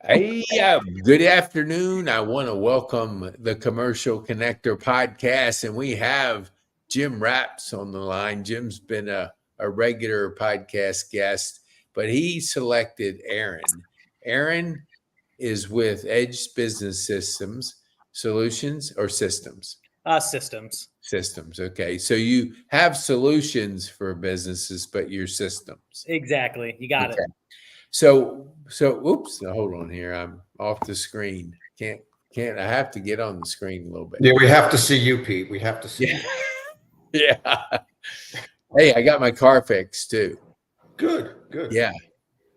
Hey, good afternoon. I want to welcome the Commercial Connector podcast, and we have Jim Raps on the line. Jim's been a regular podcast guest, but he selected Aaron. Aaron is with Edge Business Systems, Solutions or Systems? Systems. Systems. Okay. So you have solutions for businesses, but your systems. Exactly. You got it. So, oops, hold on here. I'm off the screen. Can't, I have to get on the screen a little bit. Yeah, we have to see you, Pete. We have to see you. Yeah. Hey, I got my car fixed too. Good. Yeah.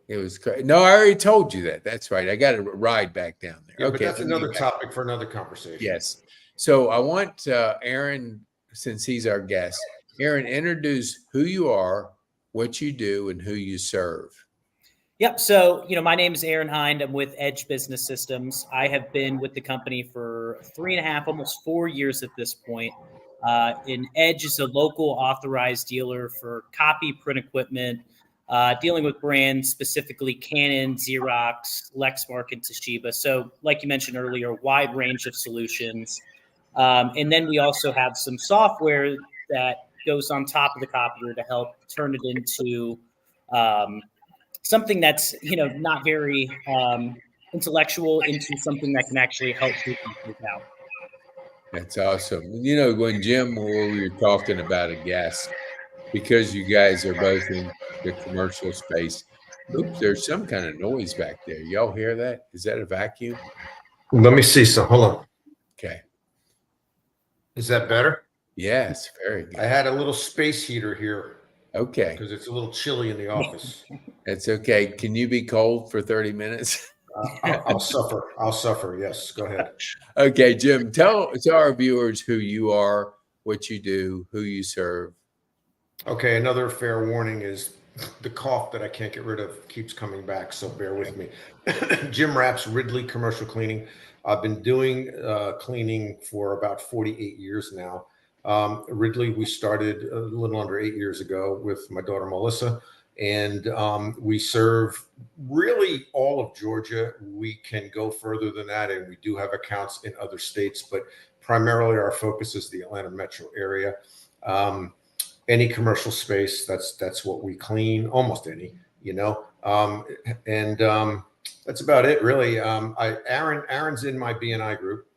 It was great. No, I already told you that. That's right. I got a ride back down there. Yeah, okay. But that's another topic for another conversation. Yes. So I want Aaron, since he's our guest, Aaron, introduce who you are, what you do, and who you serve. Yep. So, my name is Aaron Hind. I'm with Edge Business Systems. I have been with the company for 3.5, almost 4 years at this point. And Edge is a local authorized dealer for copy print equipment, dealing with brands, specifically Canon, Xerox, Lexmark, and Toshiba. So like you mentioned earlier, wide range of solutions. And then we also have some software that goes on top of the copier to help turn it into something that's, not very intellectual, into something that can actually help people out. That's awesome. When Jim, we were talking about a guest, because you guys are both in the commercial space. Oops, there's some kind of noise back there. Y'all hear that? Is that a vacuum? Let me see some. Hold on. Okay. Is that better? Yes, very good. I had a little space heater here. Okay. Because it's a little chilly in the office. That's okay. Can you be cold for 30 minutes? I'll suffer. I'll suffer. Yes. Go ahead. Okay, Jim, tell our viewers who you are, what you do, who you serve. Okay. Another fair warning is the cough that I can't get rid of keeps coming back. So bear with me. Jim Raps, Ridley Commercial Cleaning. I've been doing cleaning for about 48 years now. Ridley, we started a little under 8 years ago with my daughter, Melissa, and we serve really all of Georgia. We can go further than that, and we do have accounts in other states, but primarily our focus is the Atlanta metro area. Any commercial space, that's what we clean, almost any, and that's about it, really. Aaron's in my BNI group.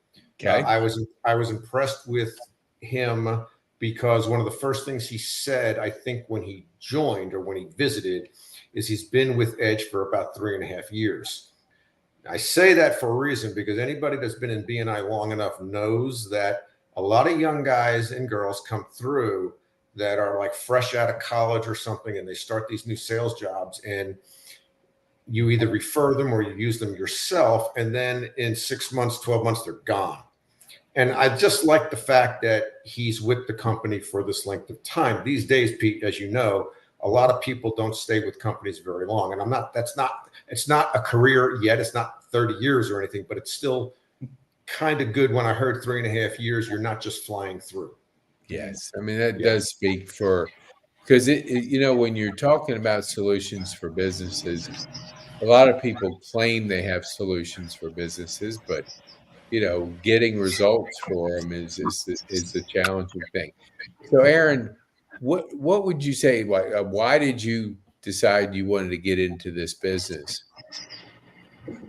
Okay. I was impressed with him because one of the first things he said, I think when he joined or when he visited, is he's been with Edge for about 3.5 years. I say that for a reason, because anybody that's been in BNI long enough knows that a lot of young guys and girls come through that are like fresh out of college or something, and they start these new sales jobs, and you either refer them or you use them yourself, and then in 6 months, 12 months, they're gone. And I just like the fact that he's with the company for this length of time. These days, Pete, as you know, a lot of people don't stay with companies very long. And it's not a career yet. It's not 30 years or anything, but it's still kind of good. When I heard 3.5 years, you're not just flying through. Yes. I mean, that does speak for, because when you're talking about solutions for businesses, a lot of people claim they have solutions for businesses, but getting results for them is the challenging thing. So, Aaron, what would you say? Why did you decide you wanted to get into this business?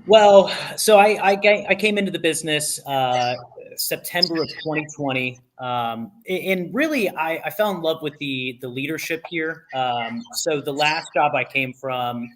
Well, so I came into the business September of 2020, and really I fell in love with the leadership here. So the last job I came from,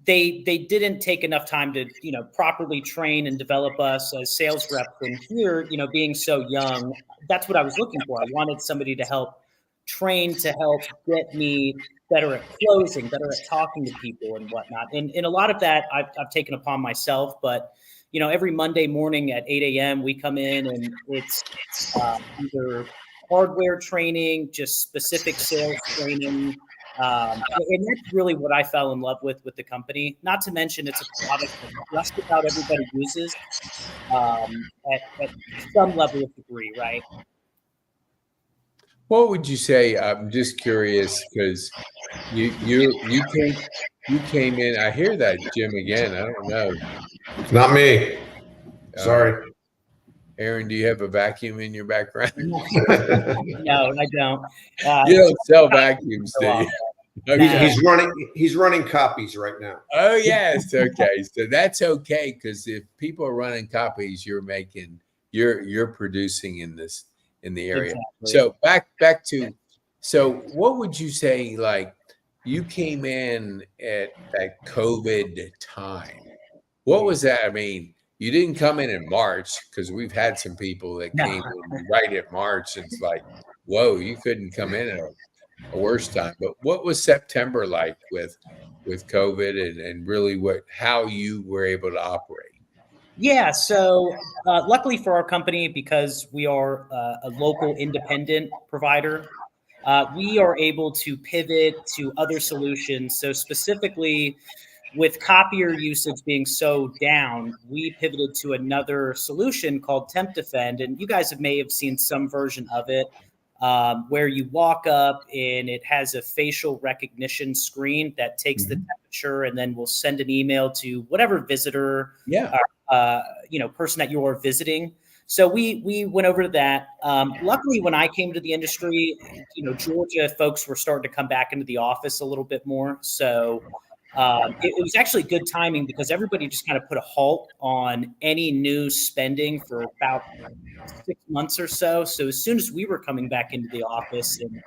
They didn't take enough time to, properly train and develop us as sales reps. And here, being so young, that's what I was looking for. I wanted somebody to help train, to help get me better at closing, better at talking to people and whatnot. And a lot of that I've taken upon myself. But, every Monday morning at 8 a.m., we come in and it's either hardware training, just specific sales training. And that's really what I fell in love with the company. Not to mention it's a product that just about everybody uses at some level of degree, right? What would you say? I'm just curious, because you you came in. I hear that, Jim, again. I don't know. Not me. Sorry. Aaron, do you have a vacuum in your background? No, I don't. You don't sell vacuums, do you? Okay. He's running copies right now. Oh yes, okay. So that's okay, because if people are running copies, you're producing in the area. Exactly. So back to, so what would you say, like, you came in at that COVID time? What was that? I mean, you didn't come in March, because we've had some people that No. came in right at March, and it's like, whoa, you couldn't come in at a worse time. But what was September like with COVID, and really how you were able to operate? Yeah. So luckily for our company, because we are a local independent provider, we are able to pivot to other solutions. So specifically, with copier usage being so down, we pivoted to another solution called Temp Defend, and you guys may have seen some version of it, where you walk up and it has a facial recognition screen that takes the temperature and then will send an email to whatever visitor, Yeah. Person that you are visiting. So we went over to that. Luckily, when I came to the industry, Georgia folks were starting to come back into the office a little bit more. So it was actually good timing, because everybody just kind of put a halt on any new spending for about 6 months or so. So as soon as we were coming back into the office and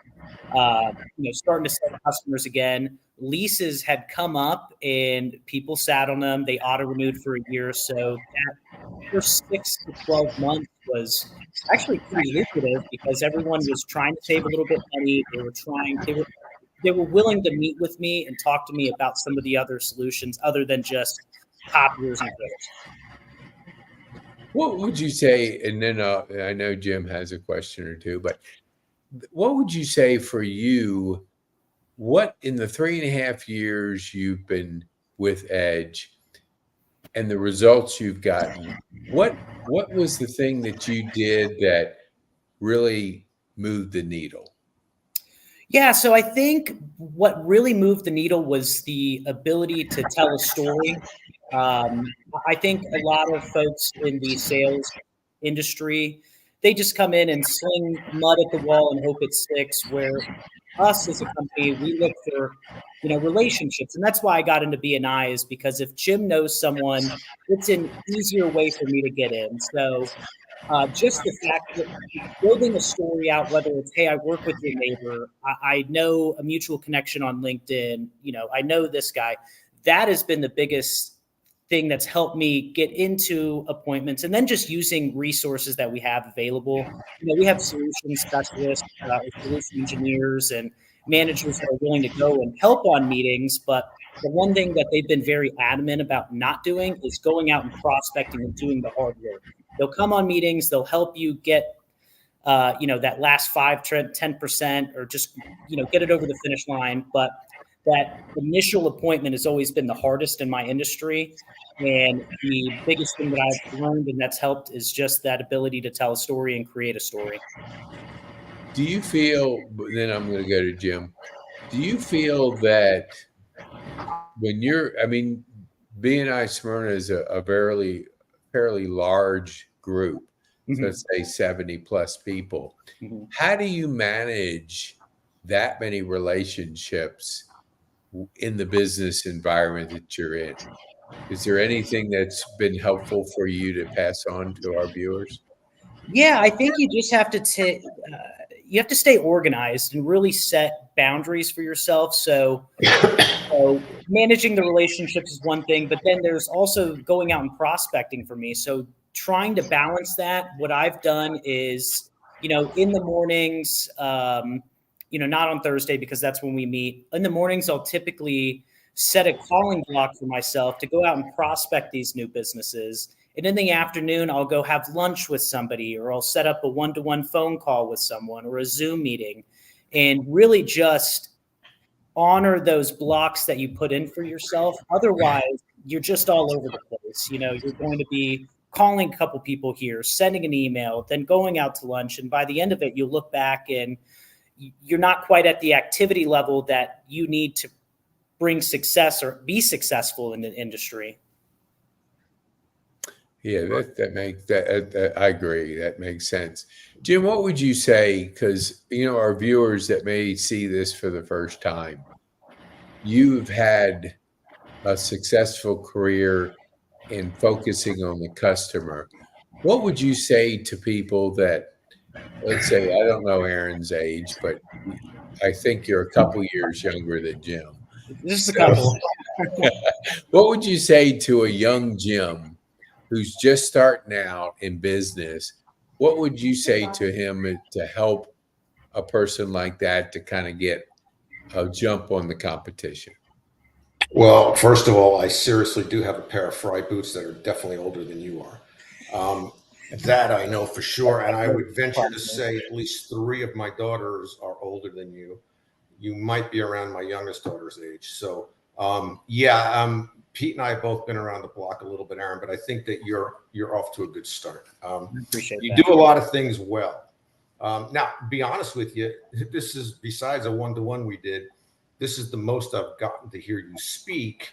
starting to sell customers again, leases had come up and people sat on them. They auto renewed for a year. So that first 6 to 12 months was actually pretty lucrative, because everyone was trying to save a little bit of money. They were willing to meet with me and talk to me about some of the other solutions other than just copiers and printers. What would you say? And then I know Jim has a question or two, but what would you say for you? What, in the 3.5 years you've been with Edge and the results you've gotten, what was the thing that you did that really moved the needle? Yeah, so I think what really moved the needle was the ability to tell a story. I think a lot of folks in the sales industry, they just come in and sling mud at the wall and hope it sticks. Where us as a company, we look for relationships, and that's why I got into BNI, is because if Jim knows someone, it's an easier way for me to get in. So just the fact that building a story out, whether it's, hey, I work with your neighbor, I know a mutual connection on LinkedIn, I know this guy, that has been the biggest thing that's helped me get into appointments. And then just using resources that we have available. We have solution specialists, solution engineers, and managers that are willing to go and help on meetings. But the one thing that they've been very adamant about not doing is going out and prospecting and doing the hard work. They'll come on meetings. They'll help you get, that last 5-10%, or just, get it over the finish line. But that initial appointment has always been the hardest in my industry. And the biggest thing that I've learned and that's helped is just that ability to tell a story and create a story. Do you feel, then I'm going to go to Jim. Do you feel that when BNI Smyrna is a fairly large group, so let's say 70 plus people. How do you manage that many relationships in the business environment that you're in? Is there anything that's been helpful for you to pass on to our viewers? Yeah, I think you just have to you have to stay organized and really set boundaries for yourself. So managing the relationships is one thing, but then there's also going out and prospecting for me. So trying to balance that, what I've done is, in the mornings, not on Thursday because that's when we meet. In the mornings, I'll typically set a calling block for myself to go out and prospect these new businesses. And in the afternoon, I'll go have lunch with somebody, or I'll set up a one-to-one phone call with someone or a Zoom meeting, and really just honor those blocks that you put in for yourself. Otherwise, you're just all over the place. You're going to be calling a couple people here, sending an email, then going out to lunch. And by the end of it, you'll look back and you're not quite at the activity level that you need to bring success or be successful in the industry. Yeah, that makes that I agree. That makes sense. Jim, what would you say? Because our viewers that may see this for the first time, you've had a successful career in focusing on the customer. What would you say to people that, let's say, I don't know Aaron's age, but I think you're a couple years younger than Jim. Just a So, couple. what would you say to a young Jim who's just starting out in business? What would you say to him to help a person like that to kind of get a jump on the competition? Well, first of all, I seriously do have a pair of fry boots that are definitely older than you are. That I know for sure. And I would venture to say at least 3 of my daughters are older than you. You might be around my youngest daughter's age. So, Pete and I have both been around the block a little bit, Aaron, but I think that you're off to a good start. Appreciate you that. do a lot of things well. Now, to be honest with you, this is, besides a one-to-one we did, this is the most I've gotten to hear you speak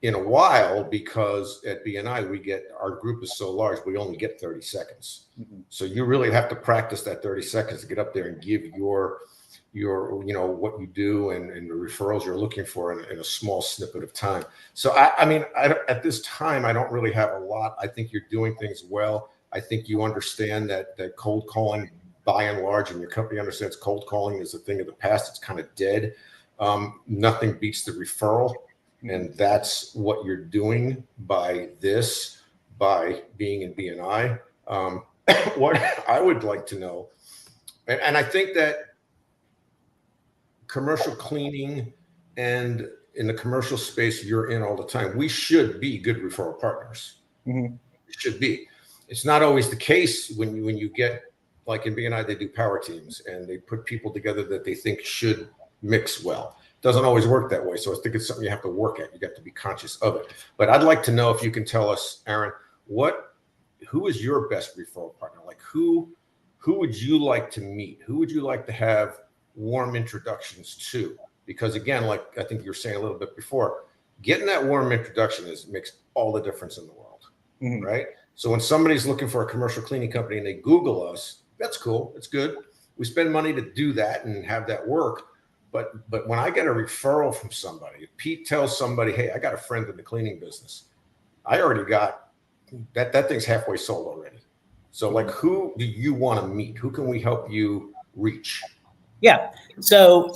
in a while, because at BNI, our group is so large, we only get 30 seconds. Mm-hmm. So you really have to practice that 30 seconds to get up there and give your what you do and the referrals you're looking for in a small snippet of time. So at this time, I don't really have a lot. I think you're doing things well. I think you understand that cold calling, by and large, and your company understands cold calling is a thing of the past. It's kind of dead. Nothing beats the referral. And that's what you're doing by being in BNI. What I would like to know, and I think that commercial cleaning and in the commercial space you're in all the time, we should be good referral partners. Mm-hmm. It should be. It's not always the case when you get, like in BNI, they do power teams and they put people together that they think should mix well. Doesn't always work that way. So I think it's something you have to work at. You got to be conscious of it. But I'd like to know if you can tell us, Aaron, who is your best referral partner? Like who would you like to meet? Who would you like to have warm introductions to? Because again, like I think you were saying a little bit before, getting that warm introduction makes all the difference in the world, Mm-hmm. right? So when somebody's looking for a commercial cleaning company and they Google us, that's cool. It's good. We spend money to do that and have that work. But when I get a referral from somebody, if Pete tells somebody, hey, I got a friend in the cleaning business, I already got that thing's halfway sold already. So like, who do you want to meet? Who can we help you reach? Yeah. So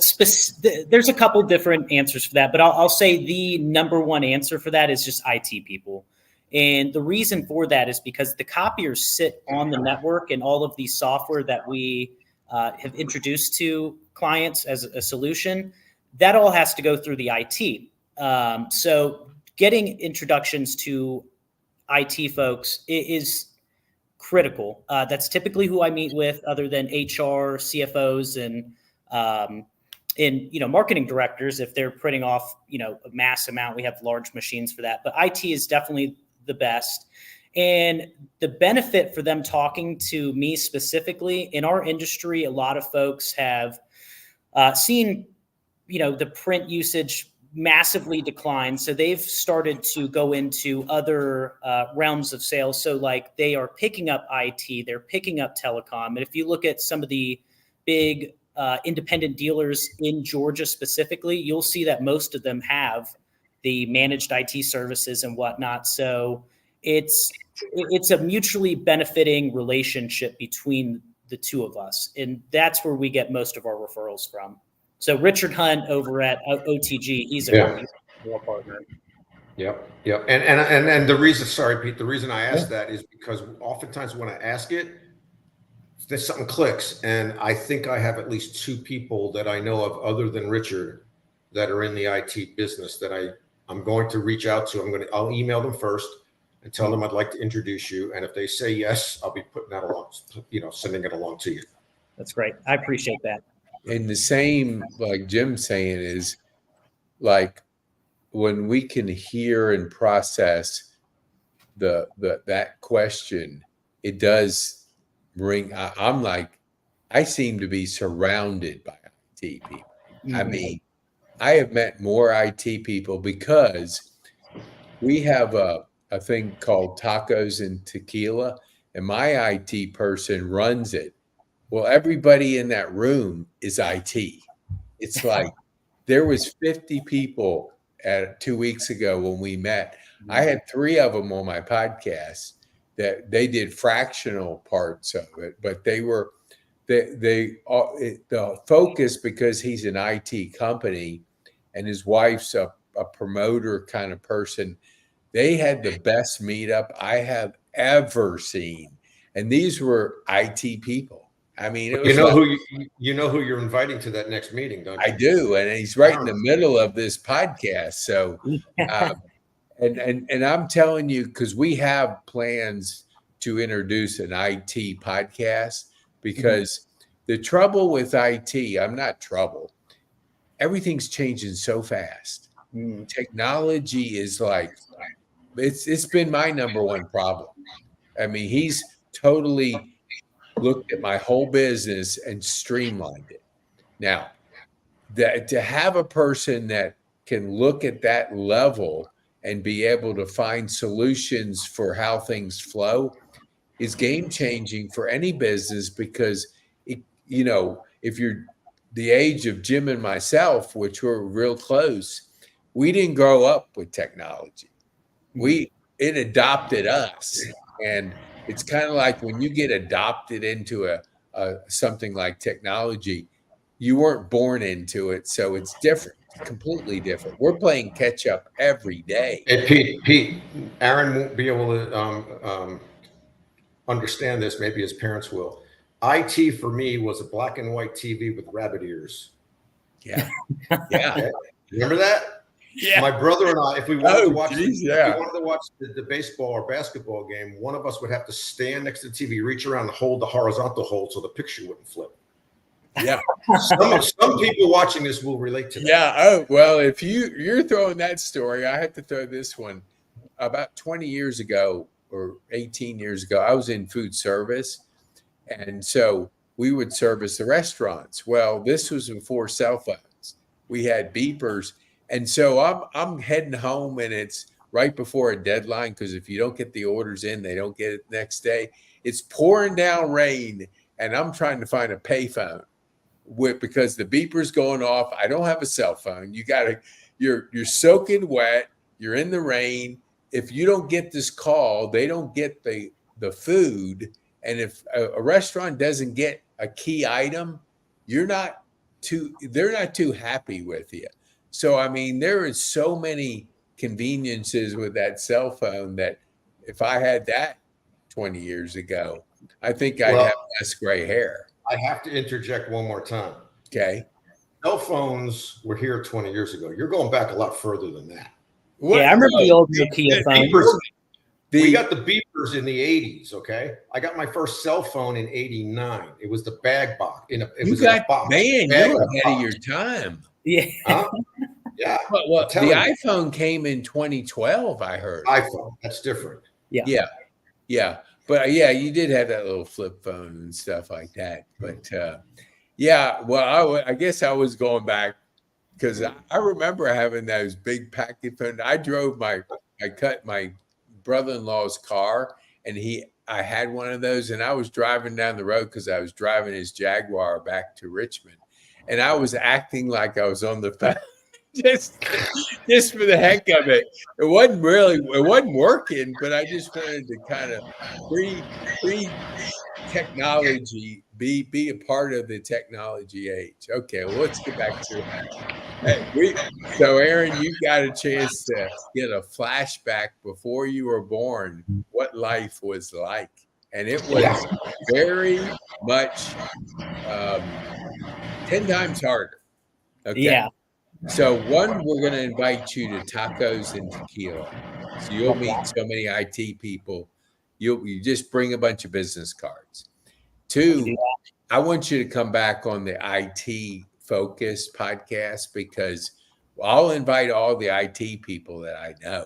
there's a couple different answers for that, but I'll say the number one answer for that is just IT people. And the reason for that is because the copiers sit on the network, and all of the software that we have introduced to clients as a solution, that all has to go through the IT. So getting introductions to IT folks is critical. That's typically who I meet with, other than HR, CFOs, and marketing directors. If they're printing off, a mass amount, we have large machines for that. But IT is definitely the best. And the benefit for them talking to me specifically, in our industry, a lot of folks have seen, the print usage massively decline. So they've started to go into other realms of sales. So like they are picking up IT, they're picking up telecom. And if you look at some of the big independent dealers in Georgia specifically, you'll see that most of them have the managed IT services and whatnot. So it's a mutually benefiting relationship between the two of us. And that's where we get most of our referrals from. So Richard Hunt over at OTG, he's a great partner. Yep. And the reason, sorry, Pete, the reason I asked that is because oftentimes when I ask it, there's something clicks. And I think I have at least 2 people that I know of other than Richard that are in the IT business that I'm going to reach out to. I'll email them first and tell them I'd like to introduce you. And if they say yes, I'll be putting that along, sending it along to you. That's great. I appreciate that. And the same, like Jim's saying, is like when we can hear and process that question, it does ring. I seem to be surrounded by IT people. Mm-hmm. I mean, I have met more IT people because we have a thing called tacos and tequila, and my IT person runs it. Well, everybody in that room is IT. It's like there was 50 people at 2 weeks ago when we met. I had three of them on my podcast that they did fractional parts of it, but the focus, because he's an IT company and his wife's a promoter kind of person. They had the best meetup I have ever seen, and these were IT people. I mean, it You was know like, who you know who you're inviting to that next meeting, don't I you? do, and he's right in the Aaron. middle of this podcast. So, um, and I'm telling you, because we have plans to introduce an IT podcast, because the trouble with IT, I'm not trouble. Everything's changing so fast. Technology is like it's been my number one problem. I mean, he's totally looked at my whole business and streamlined it. Now, that to have a person that can look at that level and be able to find solutions for how things flow is game changing for any business, because if you're the age of Jim and myself, which were real close, we didn't grow up with technology. It adopted us. And it's kind of like when you get adopted into a something like technology, you weren't born into it, so it's different, completely different. We're playing catch up every day. Hey, Pete, Aaron won't be able to understand this. Maybe his parents will. IT for me was a black and white TV with rabbit ears. Yeah, yeah, Okay? Remember that? yeah. My brother and I, if we wanted to watch, geez, if yeah. we wanted to watch the baseball or basketball game, one of us would have to stand next to the TV, reach around and hold the horizontal hold so the picture wouldn't flip. Yeah. Some people watching this will relate to that. Yeah. Oh, well, if you're throwing that story, I have to throw this one. About 20 years ago or 18 years ago, I was in food service. And so we would service the restaurants. Well, this was before cell phones. We had beepers. And so I'm heading home, and it's right before a deadline, because if you don't get the orders in, they don't get it the next day. It's pouring down rain, and I'm trying to find a payphone because the beeper's going off. I don't have a cell phone. You're soaking wet. You're in the rain. If you don't get this call, they don't get the food. And if a restaurant doesn't get a key item, they're not too happy with you. So, I mean, there is so many conveniences with that cell phone that if I had that 20 years ago, I think I'd Well, have less gray hair. I have to interject one more time. Okay. Cell phones were here 20 years ago. You're going back a lot further than that. Yeah, I remember the old Nokia phone. We got the beepers in the 80s, okay? I got my first cell phone in 89. It was the bag box. Man, you're ahead of your time. Yeah. Yeah. Well, the iPhone came in 2012, I heard. iPhone, that's different. Yeah. But yeah, you did have that little flip phone and stuff like that. But yeah, well, I guess I was going back because I remember having those big packet phones. I cut my brother-in-law's car, and I had one of those, and I was driving down the road because I was driving his Jaguar back to Richmond, and I was acting like I was on the phone. just for the heck of it. It wasn't working, but I just wanted to kind of pre technology, be a part of the technology age. Okay, well, let's get back to it. So Aaron, you got a chance to get a flashback before you were born, what life was like. And it was very much 10 times harder. Okay. Yeah. So one, we're going to invite you to tacos and tequila. So you'll meet so many IT people. You just bring a bunch of business cards. Two, I want you to come back on the IT focused podcast, because I'll invite all the IT people that I know.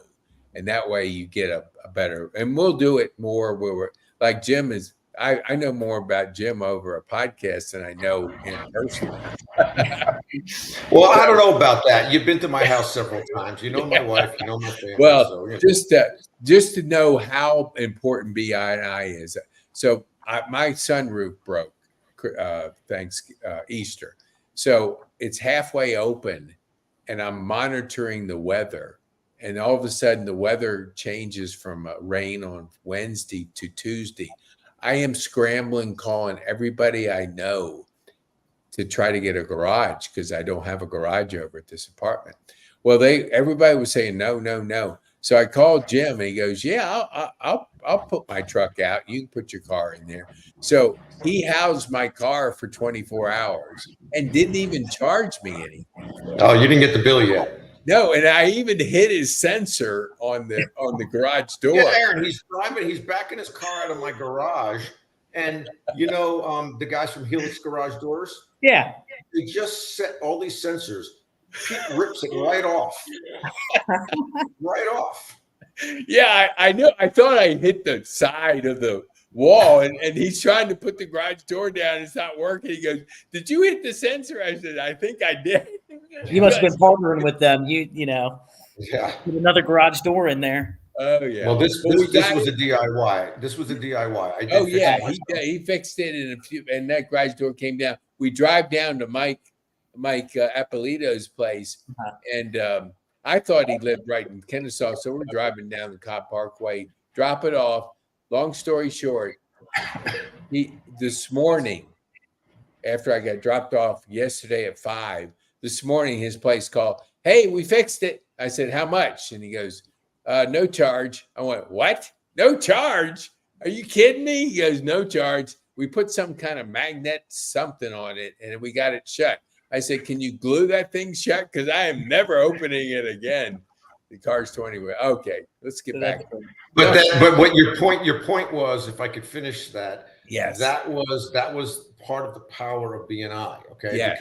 And that way you get a better, and we'll do it more where we're like Jim is I know more about Jim over a podcast than I know in person. Well, I don't know about that. You've been to my house several times. You know my Yeah. wife. You know my family. Well, So just to know how important BI is. So my sunroof broke Easter, so it's halfway open, and I'm monitoring the weather. And all of a sudden, the weather changes from rain on Wednesday to Tuesday. I am scrambling, calling everybody I know to try to get a garage because I don't have a garage over at this apartment. Well, everybody was saying no, no, no. So I called Jim and he goes, "Yeah, I'll put my truck out. You can put your car in there." So he housed my car for 24 hours and didn't even charge me anything for it. oh, you didn't get the bill yet. No, and I even hit his sensor on the garage Yeah, door. Aaron, he's driving. He's backing his car out of my garage, and the guys from Helix Garage Doors. Yeah. They just set all these sensors. Pete rips it right off. Right off. Yeah, I know. I thought I hit the side of the wall, and he's trying to put the garage door down. It's not working. He goes, "Did you hit the sensor?" I said, "I think I did." You must have been partnering with them. You know, Yeah. put another garage door in there. Oh yeah. Well, this Well, was a DIY. This was a DIY. I did Oh fix yeah, it myself. he fixed it in a few, and that garage door came down. We drive down to Mike Appolito's place, and I thought he lived right in Kennesaw, so we're driving down the Cobb Parkway, drop it off. Long story short, this morning, after I got dropped off yesterday at 5, this morning his place called, "Hey, we fixed it." I said, "How much?" And he goes, "No charge." I went, "What? No charge? Are you kidding me?" He goes, "No charge. We put some kind of magnet something on it, and we got it shut." I said, "Can you glue that thing shut? Because I am never opening it again." The car's 20. Okay, let's get back. But what your point was, if I could finish that, Yes, that was part of the power of BNI. Okay, yes.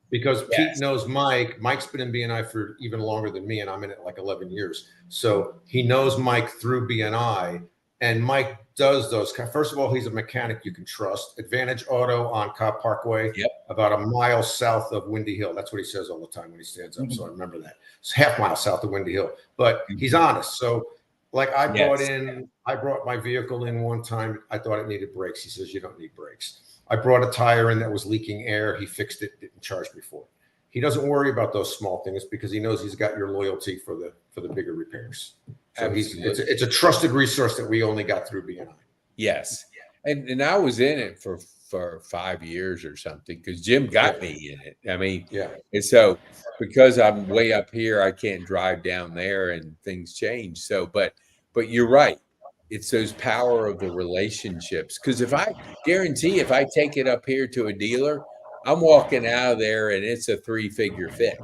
because Yes. Pete knows Mike. Mike's been in BNI for even longer than me, and I'm in it like 11 years. So he knows Mike through BNI, and Mike does those. First of all, he's a mechanic you can trust. Advantage Auto on Cobb Parkway, about a mile south of Windy Hill. That's what he says all the time when he stands up. So I remember that. It's half mile south of Windy Hill, but he's honest. So like I brought my vehicle in one time. I thought it needed brakes. He says, "You don't need brakes." I brought a tire in that was leaking air. He fixed it, didn't charge me for it. He doesn't worry about those small things because he knows he's got your loyalty for the bigger repairs. So it's a trusted resource that we only got through BNI. Yes. And I was in it for 5 years or something because Jim got me in it. I mean, and so because I'm way up here, I can't drive down there and things change. So, but you're right. It's those power of the relationships. Because if I take it up here to a dealer, I'm walking out of there and it's a 3-figure fix.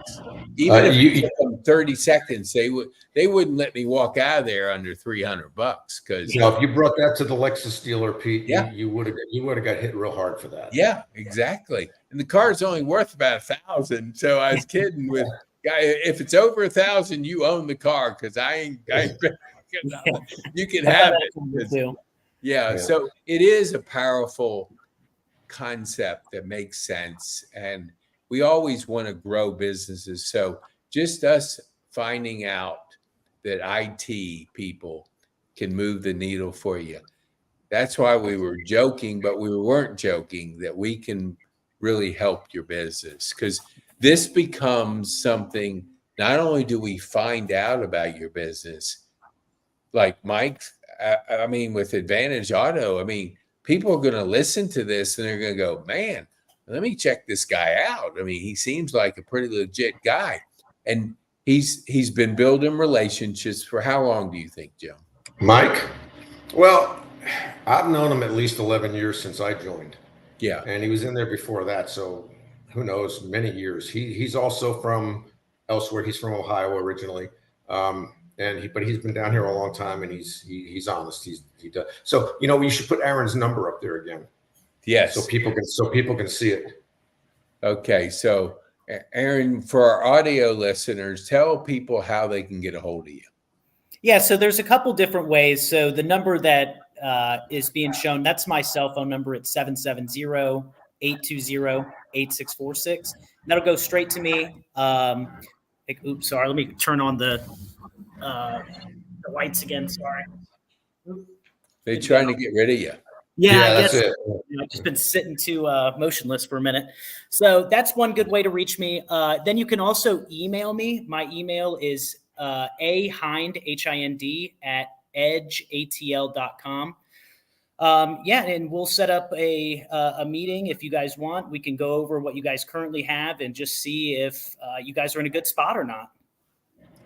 Even if it took them 30 seconds, they wouldn't let me walk out of there under $300 because if you brought that to the Lexus dealer, Pete, you would have got hit real hard for that. Yeah, exactly. And the car's only worth about $1,000. So I was kidding with guy, if it's over $1,000, you own the car because I ain't you can have it. Yeah, so it is a powerful concept that makes sense, and we always want to grow businesses. So just us finding out that IT people can move the needle for you. That's why we were joking, but we weren't joking that we can really help your business because this becomes something. Not only do we find out about your business, like Mike, I mean, with Advantage Auto, I mean, people are going to listen to this and they're going to go, "Man, let me check this guy out. I mean, he seems like a pretty legit guy." And he's been building relationships for how long do you think, Joe? Mike? Well, I've known him at least 11 years since I joined. Yeah. And he was in there before that. So who knows, many years. He's also from elsewhere. He's from Ohio originally. But he's been down here a long time, and he's honest. He does. So you should put Aaron's number up there again. Yes. So people can see it. Okay. So Aaron, for our audio listeners, tell people how they can get a hold of you. Yeah, so there's a couple different ways. So the number that is being shown. That's my cell phone number. It's 770-820-8646. That'll go straight to me. Oops, sorry. Let me turn on the lights again. Sorry. They're trying to get rid of you. Yeah, I that's guess it. I've just been sitting too motionless for a minute. So that's one good way to reach me. Then you can also email me. My email is ahind, Hind, at edgeatl.com. Yeah, and we'll set up a meeting if you guys want. We can go over what you guys currently have and just see if you guys are in a good spot or not.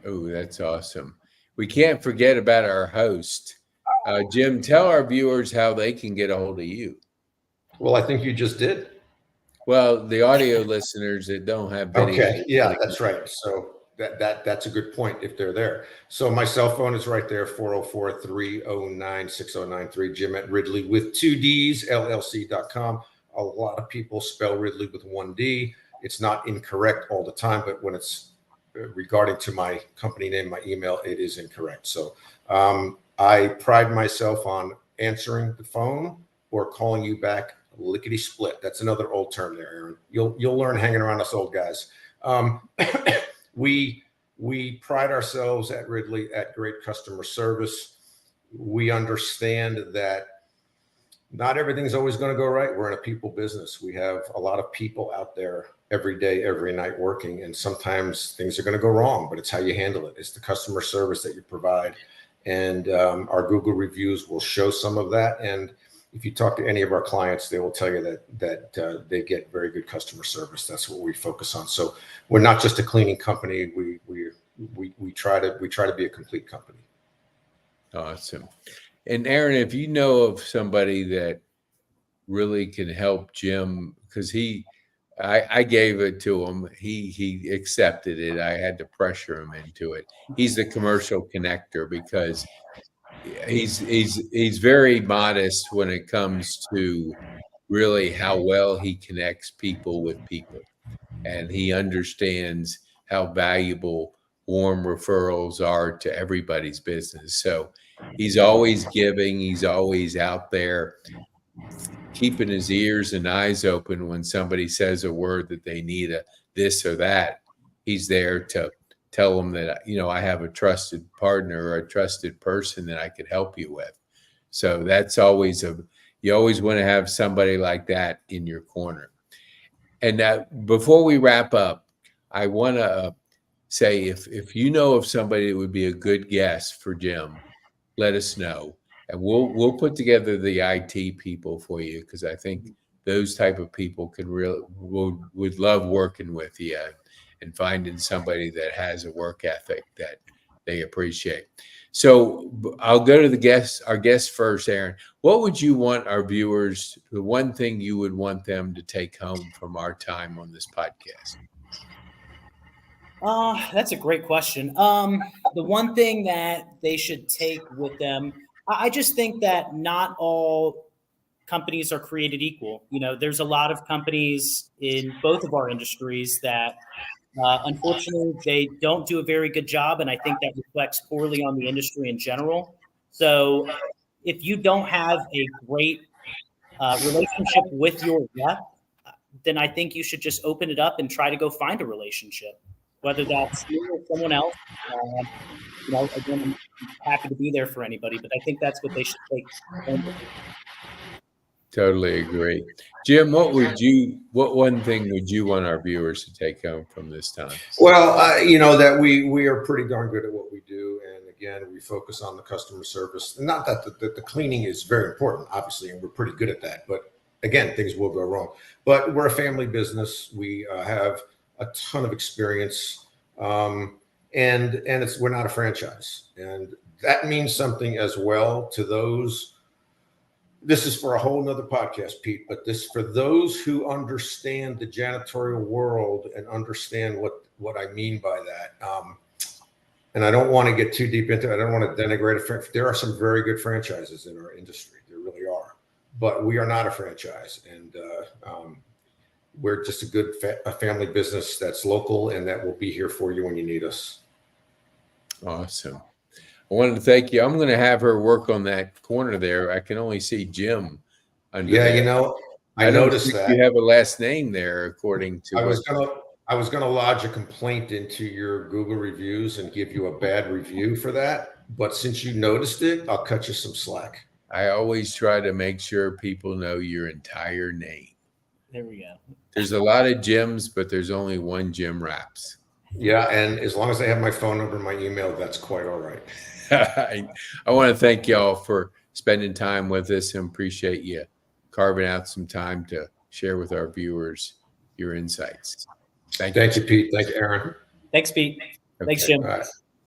Oh, that's awesome. We can't forget about our host. Jim, tell our viewers how they can get a hold of you. Well, I think you just did. Well, the audio listeners that don't have video. Okay, yeah, that's right. So that's a good point if they're there. So my cell phone is right there, 404-309-6093, Jim at Ridley with 2 Ds, LLC.com. A lot of people spell Ridley with 1 D. It's not incorrect all the time, but when it's regarding to my company name, my email, it is incorrect. So I pride myself on answering the phone or calling you back lickety split. That's another old term there, Aaron. You'll learn hanging around us old guys. We pride ourselves at Ridley at great customer service. We understand that not everything's always going to go right. We're in a people business. We have a lot of people out there every day, every night working, and sometimes things are going to go wrong, but it's how you handle it. It's the customer service that you provide. And our Google reviews will show some of that. And if you talk to any of our clients, they will tell you that they get very good customer service. That's what we focus on. So we're not just a cleaning company. We try to be a complete company. Awesome. And Aaron, if you know of somebody that really can help Jim, because I gave it to him, he accepted it. I had to pressure him into it. He's the commercial connector because he's very modest when it comes to really how well he connects people with people, and he understands how valuable warm referrals are to everybody's business. So he's always giving, he's always out there keeping his ears and eyes open when somebody says a word that they need a this or that. He's there to tell them that, I have a trusted partner or a trusted person that I could help you with. So that's always you always want to have somebody like that in your corner. And before we wrap up, I want to say if you know of somebody that would be a good guest for Jim, let us know, and we'll put together the IT people for you, because I think those type of people can would love working with you and finding somebody that has a work ethic that they appreciate. So I'll go to our guests first. Aaron, what would you want our viewers, the one thing you would want them to take home from our time on this podcast? That's a great question. The one thing that they should take with them, I just think that not all companies are created equal. There's a lot of companies in both of our industries that unfortunately they don't do a very good job, and I think that reflects poorly on the industry in general. So if you don't have a great relationship with your rep, then I think you should just open it up and try to go find a relationship, whether that's me or someone else. Again, I'm happy to be there for anybody, but I think that's what they should take home. Totally agree. Jim, what one thing would you want our viewers to take home from this time? Well, that we are pretty darn good at what we do. And again, we focus on the customer service. Not that the cleaning is very important, obviously, and we're pretty good at that. But again, things will go wrong. But we're a family business. We have a ton of experience. And we're not a franchise. And that means something as well to those. This is for a whole nother podcast, Pete, but this for those who understand the janitorial world and understand what I mean by that. And I don't want to get too deep into it. I don't want to denigrate it. There are some very good franchises in our industry. There really are. But we are not a franchise. And we're just a family business that's local and that will be here for you when you need us. Awesome. I wanted to thank you. I'm going to have her work on that corner there. I can only see Jim under Yeah, there. you know, I don't noticed think that. you have a last name there, according to I what. was gonna lodge a complaint into your Google reviews and give you a bad review for that. But since you noticed it, I'll cut you some slack. I always try to make sure people know your entire name. There we go. There's a lot of Jims, but there's only one Jim Raps. Yeah, and as long as they have my phone number and my email, that's quite all right. I want to thank y'all for spending time with us and appreciate you carving out some time to share with our viewers your insights. Thank you. Thank you, Pete. Thank you, Aaron. Thanks, Pete. Okay. Thanks, Jim. All right.